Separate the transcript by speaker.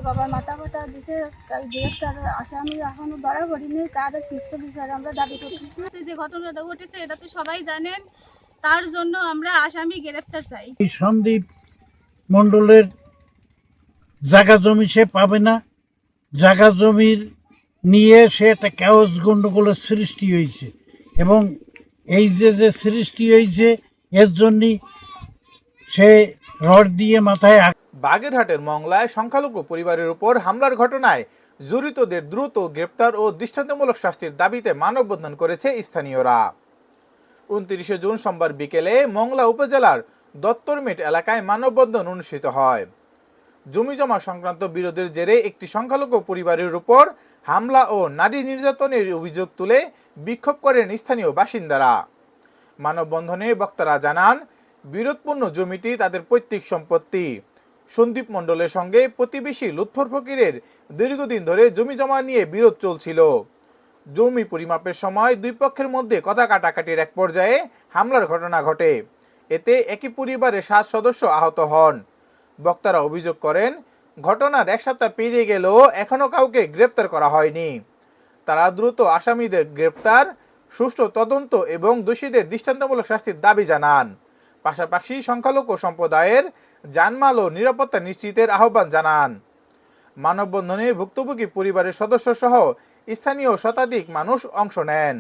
Speaker 1: বাবার মাথা ফাটা দিছে, তাই গ্রেফতার আসামি এখনো ধরা পড়িনি, তার সুষ্ঠু বিচার আমরা দাবি করতেছি। যে ঘটনাটা ঘটেছে এটা তো সবাই জানেন, তার জন্য আমরা আসামি গ্রেফতার চাই।
Speaker 2: এই সন্দীপ মণ্ডলের জায়গা জমি সে পাবে না, জায়গা জমির নিয়ে সে একটা ক্যাওস গন্ডগোলের সৃষ্টি হয়েছে এবং এই যে সৃষ্টি হয়েছে এর জন্যই সে রড দিয়ে মাথায়
Speaker 3: বাগেরহাটের মংলায় সংখ্যালঘু পরিবারের উপর হামলার ঘটনায় জড়িতদের দ্রুত গ্রেপ্তার ও দৃষ্টান্তমূলক শাস্তির দাবিতে মানববন্ধন করেছে স্থানীয়রা। 29 জুন সোমবার বিকেলে মংলা উপজেলার দত্তরমেট এলাকায় মানববন্ধন অনুষ্ঠিত হয়। জমিজমা সংক্রান্ত বিরোধের জেরে একটি সংখ্যালঘু পরিবারের উপর হামলা ও নারী নির্যাতনের অভিযোগ তুলে বিক্ষোভ করেন স্থানীয় বাসিন্দারা। মানববন্ধনে বক্তারা জানান, বিরোধপূর্ণ জমিটি তাদের পৈতৃক সম্পত্তি। সন্দীপ মণ্ডলের সঙ্গে প্রতিবেশী লুৎফর ফকিরের দীর্ঘদিন ধরে জমি জমা নিয়ে বিরোধ চলছিল। জমি পরিমাপের সময় দুই পক্ষের মধ্যে কথা কাটাকাটির এক পর্যায়ে হামলার ঘটনা ঘটে। এতে একই পরিবারের 7 সদস্য আহত হন। বক্তারা অভিযোগ করেন, ঘটনার এক সপ্তাহ পেরিয়ে গেলেও এখনো কাউকে গ্রেপ্তার করা হয়নি। তারা দ্রুত আসামিদের গ্রেপ্তার, সুষ্ঠু তদন্ত এবং দোষীদের দৃষ্টান্তমূলক শাস্তির দাবি জানান। পাশাপাশি সংখ্যালঘু সম্প্রদায়ের জানমাল ও নিরাপত্তা নিশ্চিতের আহ্বান জানান। মানববন্ধনে ভুক্তভোগী পরিবারের সদস্য সহ স্থানীয় শতাধিক মানুষ অংশ নেন।